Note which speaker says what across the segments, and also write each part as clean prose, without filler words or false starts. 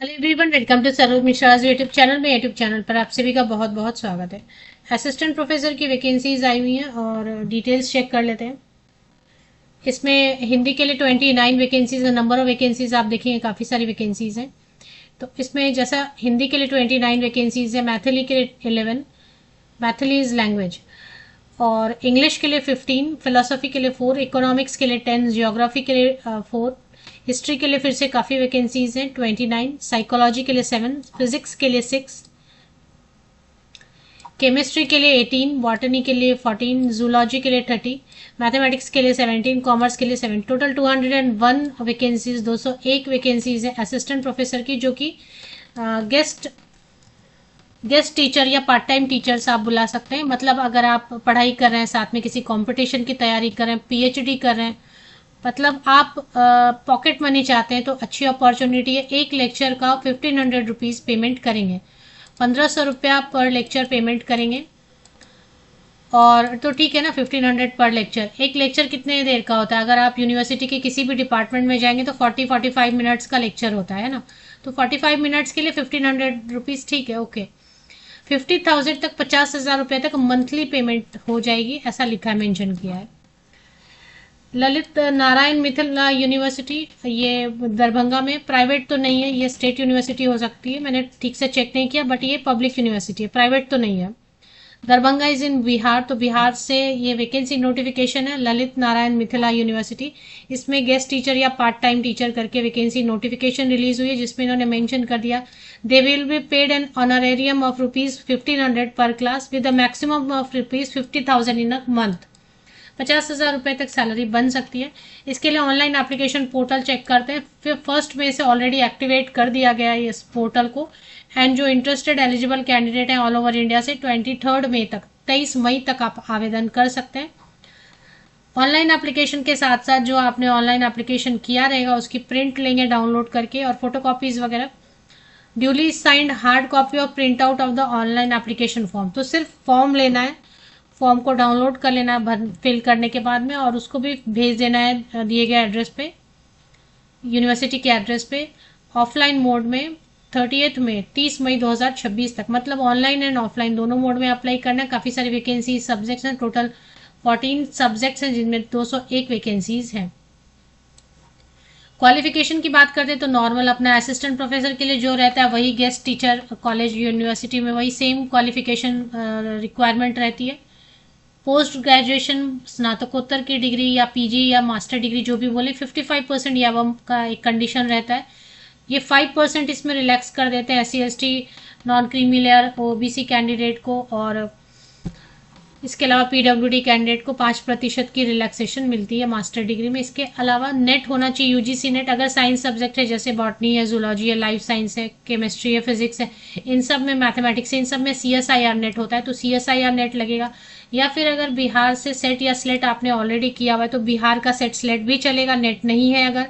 Speaker 1: Hello everyone, welcome to Saroj Mishra's YouTube channel में। YouTube channel पर आप सभी का बहुत बहुत स्वागत है। असिस्टेंट प्रोफेसर की वैकेंसीज आई हुई हैं और डिटेल्स चेक कर लेते हैं। इसमें हिंदी के लिए 29 वैकेंसीज है। नंबर ऑफ वैकेंसीज आप देखेंगे काफ़ी सारी वैकेंसीज हैं। तो इसमें जैसा हिंदी के लिए 29 वैकेंसीज है, मैथिली के लिए 11, मैथिली इज लैंग्वेज, और इंग्लिश के लिए 15, फिलोसफी के लिए 4, इकोनॉमिक्स के लिए 10, जियोग्राफी के लिए 4, हिस्ट्री के लिए फिर से काफ़ी वैकेंसीज हैं 29, साइकोलॉजी के लिए 7, फिजिक्स के लिए 6, केमिस्ट्री के लिए 18, बॉटनी के लिए 14, जूलॉजी के लिए 30, मैथमेटिक्स के लिए 17, कॉमर्स के लिए 7। टोटल 201 वैकेंसीज, 201 वैकेंसीज है असिस्टेंट प्रोफेसर की, जो कि गेस्ट गेस्ट टीचर या पार्ट टाइम टीचर्स आप बुला सकते हैं। मतलब अगर आप पढ़ाई कर रहे हैं, साथ में किसी कंपटीशन की तैयारी कर रहे हैं, पीएचडी कर रहे हैं, मतलब आप पॉकेट मनी चाहते हैं, तो अच्छी अपॉर्चुनिटी है। एक लेक्चर का 1500 रुपीज़ पेमेंट करेंगे, 1500 रुपया पर लेक्चर पेमेंट करेंगे। और तो ठीक है ना, 1500 पर लेक्चर। एक लेक्चर कितने देर का होता है? अगर आप यूनिवर्सिटी के किसी भी डिपार्टमेंट में जाएंगे तो 40-45 मिनट्स का लेक्चर होता है ना। तो 45 मिनट्स के लिए 1500 रुपीज़, ठीक है, ओके। 50,000 तक, 50,000 रुपये तक मंथली पेमेंट हो जाएगी, ऐसा लिखा है, मेंशन किया है। ललित नारायण मिथिला यूनिवर्सिटी, ये दरभंगा में, प्राइवेट तो नहीं है, ये स्टेट यूनिवर्सिटी हो सकती है, मैंने ठीक से चेक नहीं किया, बट ये पब्लिक यूनिवर्सिटी है, प्राइवेट तो नहीं है। दरभंगा इज इन बिहार, तो बिहार से ये वैकेंसी नोटिफिकेशन है, ललित नारायण मिथिला यूनिवर्सिटी। इसमें गेस्ट टीचर या पार्ट टाइम टीचर करके वैकेंसी नोटिफिकेशन रिलीज हुई है, जिसमें इन्होंने मेंशन कर दिया, they will be paid an honorarium of ₹1500 per class with the maximum of ₹50,000 in a month. 50,000 रुपये तक सैलरी बन सकती है। इसके लिए ऑनलाइन एप्लीकेशन पोर्टल चेक करते हैं, फिर 1 मई से ऑलरेडी एक्टिवेट कर दिया गया है इस पोर्टल को। एंड जो इंटरेस्टेड एलिजिबल कैंडिडेट हैं ऑल ओवर इंडिया से 23 मई तक, 23 मई तक आप आवेदन कर सकते हैं। ऑनलाइन एप्लीकेशन के साथ साथ जो आपने ऑनलाइन एप्लीकेशन किया रहेगा उसकी प्रिंट लेंगे डाउनलोड करके, और फोटो कॉपीज वगैरह, ड्यूली साइंड हार्ड कॉपी और print out of the online application form. तो सिर्फ फॉर्म लेना है, फॉर्म को डाउनलोड कर लेना है फिल करने के बाद में, और उसको भी भेज देना है दिए गए एड्रेस पे, यूनिवर्सिटी के एड्रेस पे, ऑफलाइन मोड में 30 मई 2026 तक। मतलब ऑनलाइन एंड ऑफलाइन दोनों मोड में अप्लाई करना है। काफ़ी सारी वैकेंसी सब्जेक्ट्स हैं, टोटल 14 सब्जेक्ट्स हैं, जिनमें 201 वैकेंसीज हैं। क्वालिफिकेशन की बात करते हैं तो नॉर्मल अपना असिस्टेंट प्रोफेसर के लिए जो रहता है वही गेस्ट टीचर कॉलेज यूनिवर्सिटी में वही सेम क्वालिफिकेशन रिक्वायरमेंट रहती है। पोस्ट ग्रेजुएशन स्नातकोत्तर की डिग्री या पीजी या मास्टर डिग्री जो भी बोले, 55% यावम का एक कंडीशन रहता है। ये 5% इसमें रिलैक्स कर देते हैं SC ST non creamy layer OBC candidate को, और इसके अलावा PWD कैंडिडेट को 5% की रिलैक्सेशन मिलती है मास्टर डिग्री में। इसके अलावा नेट होना चाहिए, UGC नेट। अगर साइंस सब्जेक्ट है जैसे बॉटनी है, जूलॉजी है, लाइफ साइंस है, केमिस्ट्री है, फिजिक्स है, इन सब में, मैथमेटिक्स है, इन सब में CSIR नेट होता है, तो CSIR नेट लगेगा। या फिर अगर बिहार से सेट या स्लेट आपने ऑलरेडी किया हुआ है तो बिहार का सेट स्लेट भी चलेगा, नेट नहीं है। अगर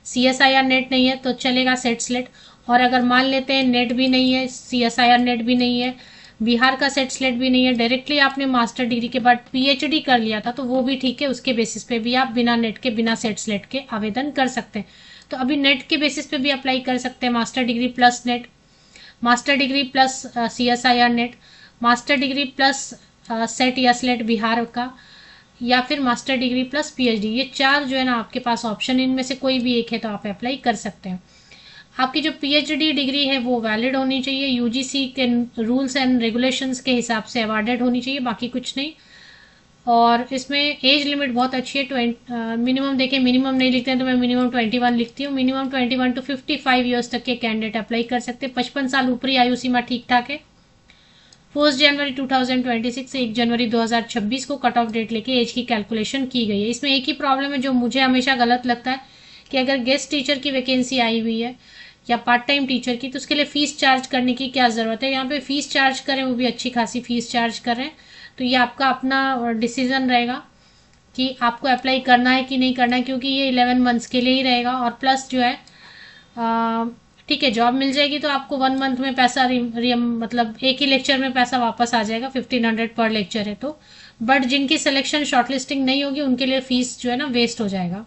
Speaker 1: CSIR नेट नहीं है तो चलेगा सेट स्लेट। और अगर मान लेते हैं नेट भी नहीं है, CSIR नेट भी नहीं है, बिहार का सेट स्लेट भी नहीं है, डायरेक्टली आपने मास्टर डिग्री के बाद PhD कर लिया था, तो वो भी ठीक है, उसके बेसिस पे भी आप बिना नेट के, बिना सेट स्लेट के आवेदन कर सकते हैं। तो अभी नेट के बेसिस पे भी अप्लाई कर सकते हैं, master degree plus net, master degree plus CSIR net, master degree plus set या स्लेट बिहार का, या फिर मास्टर डिग्री प्लस PhD। ये 4 जो है ना आपके पास ऑप्शन, इनमें से कोई भी एक है तो आप अप्लाई कर सकते हैं। आपकी जो PhD डिग्री है वो वैलिड होनी चाहिए, UGC के रूल्स एंड रेगुलेशंस के हिसाब से अवॉर्डेड होनी चाहिए, बाकी कुछ नहीं। और इसमें एज लिमिट बहुत अच्छी है। मिनिमम देखिए, मिनिमम नहीं लिखते हैं तो मैं मिनिमम 21 लिखती हूँ। मिनिमम 21 to 55 ईयर्स तक के कैंडिडेट अप्लाई कर सकते हैं। 55 साल ऊपरी आयु सीमा ठीक ठाक है। 1 जनवरी 2026 से 1 जनवरी 2026 को कट ऑफ डेट लेके एज की कैलकुलेशन की गई है। इसमें एक ही प्रॉब्लम है जो मुझे हमेशा गलत लगता है, कि अगर गेस्ट टीचर की वैकेंसी आई हुई है या पार्ट टाइम टीचर की, तो उसके लिए फीस चार्ज करने की क्या ज़रूरत है। यहाँ पे फीस चार्ज करें, वो भी अच्छी खासी फीस चार्ज करें, तो ये आपका अपना डिसीजन रहेगा कि आपको अप्लाई करना है कि नहीं करना है, क्योंकि ये 11 मंथ्स के लिए ही रहेगा। और प्लस जो है, ठीक है, जॉब मिल जाएगी तो आपको 1 मंथ में पैसा मतलब एक ही लेक्चर में पैसा वापस आ जाएगा, 1500 पर लेक्चर है तो। बट जिनकी सिलेक्शन शॉर्टलिस्टिंग नहीं होगी उनके लिए फीस जो है ना वेस्ट हो जाएगा।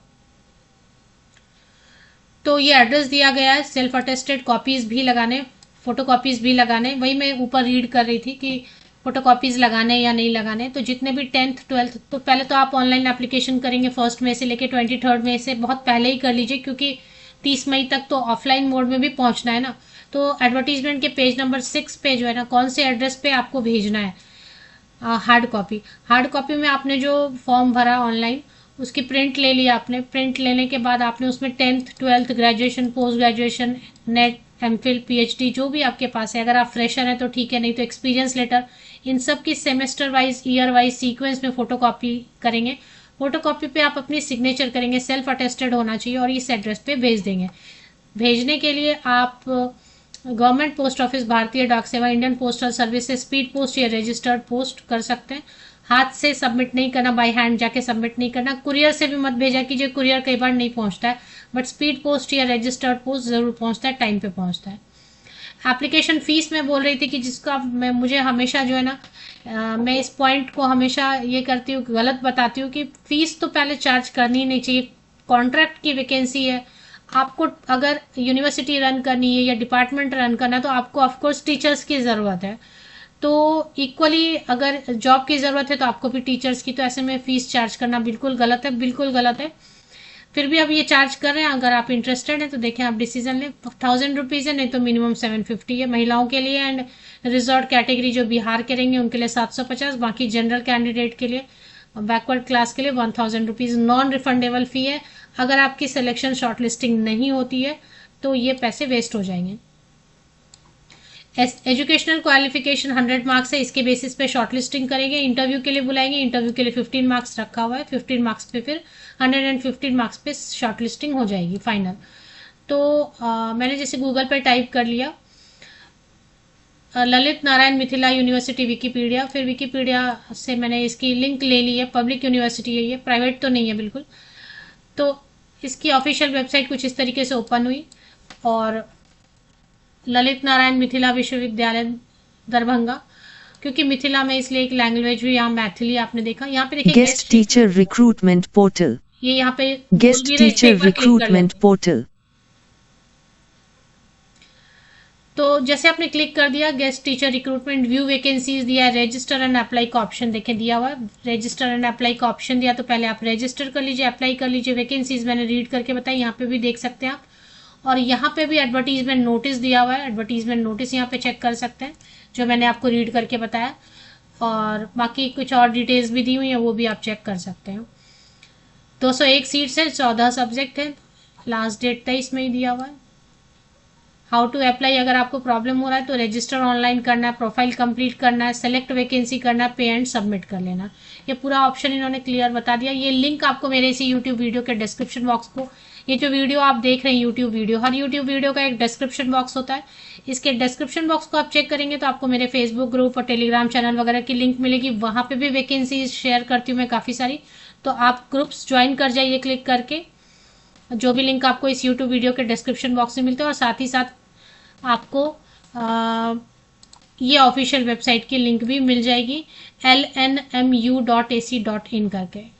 Speaker 1: तो ये एड्रेस दिया गया है, सेल्फ अटेस्टेड कॉपीज भी लगाने, फोटो कॉपीज भी लगाने। वही मैं ऊपर रीड कर रही थी कि फोटो कॉपीज लगाने या नहीं लगाने। तो जितने भी 10th 12th, तो पहले तो आप ऑनलाइन एप्लीकेशन करेंगे 1 मई से लेके 23 मई से, बहुत पहले ही कर लीजिए, क्योंकि 30 मई तक तो ऑफलाइन मोड में भी पहुंचना है ना। तो एडवर्टीजमेंट के पेज नंबर 6 पे जो है ना, कौन से एड्रेस पे आपको भेजना है हार्ड कॉपी। हार्ड कॉपी में आपने जो फॉर्म भरा ऑनलाइन, उसकी प्रिंट ले लिया आपने। प्रिंट लेने के बाद आपने उसमें 10th 12th graduation, post graduation, net, MPhil, PhD जो भी आपके पास है, अगर आप फ्रेशर हैं तो ठीक है, नहीं तो एक्सपीरियंस लेटर, इन सब की semester wise, year wise sequence में फोटो कॉपी करेंगे। फोटो कॉपी पे आप अपनी सिग्नेचर करेंगे, सेल्फ अटेस्टेड होना चाहिए, और इस एड्रेस पे भेज देंगे। भेजने के लिए आप गवर्नमेंट पोस्ट ऑफिस, भारतीय डाक सेवा, Indian postal services, speed post या रजिस्टर्ड पोस्ट कर सकते हैं। हाथ से सबमिट नहीं करना, बाय हैंड जाके सबमिट नहीं करना। कुरियर से भी मत भेजा कीजिए, कुरियर कई बार नहीं पहुंचता है, बट स्पीड पोस्ट या रजिस्टर्ड पोस्ट जरूर पहुंचता है, टाइम पे पहुंचता है। एप्लीकेशन फीस मैं बोल रही थी कि जिसका मुझे हमेशा जो है ना, मैं इस पॉइंट को हमेशा ये करती हूँ, गलत बताती हूँ कि फीस तो पहले चार्ज करनी ही नहीं चाहिए। कॉन्ट्रैक्ट की वैकेंसी है, आपको अगर यूनिवर्सिटी रन करनी है या डिपार्टमेंट रन करना है, तो आपको ऑफकोर्स टीचर्स की ज़रूरत है। तो इक्वली अगर जॉब की ज़रूरत है तो आपको भी टीचर्स की, तो ऐसे में फीस चार्ज करना बिल्कुल गलत है, बिल्कुल गलत है। फिर भी अब ये चार्ज कर रहे हैं, अगर आप इंटरेस्टेड हैं तो देखें, आप डिसीजन लें। 1000 रुपीज़ है, नहीं तो मिनिमम 750 है महिलाओं के लिए। एंड रिजर्व कैटेगरी जो बिहार के रहेंगे उनके लिए 750, बाकी जनरल कैंडिडेट के लिए, बैकवर्ड क्लास के लिए 1000 रुपीज़ नॉन रिफंडेबल फ़ी है। अगर आपकी सिलेक्शन शॉर्ट लिस्टिंग नहीं होती है तो ये पैसे वेस्ट हो जाएंगे। एजुकेशनल क्वालिफिकेशन 100 मार्क्स है, इसके बेसिस पे शॉर्ट लिस्टिंग करेंगे, इंटरव्यू के लिए बुलाएंगे। इंटरव्यू के लिए 15 मार्क्स रखा हुआ है, 15 मार्क्स पे फिर 115 मार्क्स पे शॉर्ट लिस्टिंग हो जाएगी फाइनल। तो मैंने जैसे गूगल पे टाइप कर लिया ललित नारायण मिथिला यूनिवर्सिटी विकीपीडिया, फिर विकीपीडिया से मैंने इसकी लिंक ले ली है। पब्लिक यूनिवर्सिटी है ये, प्राइवेट तो नहीं है बिल्कुल। तो इसकी ऑफिशियल वेबसाइट कुछ इस तरीके से ओपन हुई, और ललित नारायण मिथिला विश्वविद्यालय दरभंगा, क्योंकि मिथिला में इसलिए एक लैंग्वेज भी यहाँ मैथिली आपने देखा। यहाँ पे देखिए
Speaker 2: गेस्ट टीचर रिक्रूटमेंट पोर्टल,
Speaker 1: ये यहाँ पे
Speaker 2: गेस्ट टीचर रिक्रूटमेंट पोर्टल।
Speaker 1: तो जैसे आपने क्लिक कर दिया, guest teacher recruitment, view vacancies दिया है, रजिस्टर एंड अप्लाई का ऑप्शन देखें दिया हुआ है। रजिस्टर एंड अप्लाई का ऑप्शन दिया, तो पहले आप रजिस्टर कर लीजिए, अप्लाई कर लीजिए। वैकेंसीज मैंने रीड करके बताई, यहाँ पे भी देख सकते हैं आप। और यहाँ पे भी एडवर्टीजमेंट नोटिस दिया हुआ है, एडवर्टीजमेंट नोटिस यहाँ पे चेक कर सकते हैं, जो मैंने आपको रीड करके बताया। और बाकी कुछ और डिटेल्स भी दी हुई है, वो भी आप चेक कर सकते हैं। 201 सीट्स है, 14 सब्जेक्ट है, लास्ट डेट 23 में ही दिया हुआ है। हाउ टू अप्लाई, अगर आपको प्रॉब्लम हो रहा है तो रजिस्टर ऑनलाइन करना है, प्रोफाइल कंप्लीट करना है, सेलेक्ट वैकेंसी करना है, पे एंड सबमिट कर लेना। ये पूरा ऑप्शन इन्होंने क्लियर बता दिया। ये लिंक आपको मेरे इसी यूट्यूब वीडियो के डिस्क्रिप्शन बॉक्स को, ये जो वीडियो आप देख रहे हैं यूट्यूब वीडियो, हर यूट्यूब वीडियो का एक डिस्क्रिप्शन बॉक्स होता है। इसके डिस्क्रिप्शन बॉक्स को आप चेक करेंगे तो आपको मेरे फेसबुक ग्रुप और टेलीग्राम चैनल वगैरह की लिंक मिलेगी। वहां पे भी वैकेंसी शेयर करती हूँ मैं काफ़ी सारी, तो आप ग्रुप्स ज्वाइन कर जाइए क्लिक करके। जो भी लिंक आपको इस यूट्यूब वीडियो के डिस्क्रिप्शन बॉक्स में मिलते हैं, और साथ ही साथ आपको ये ऑफिशियल वेबसाइट की लिंक भी मिल जाएगी, lnmu.ac.in करके।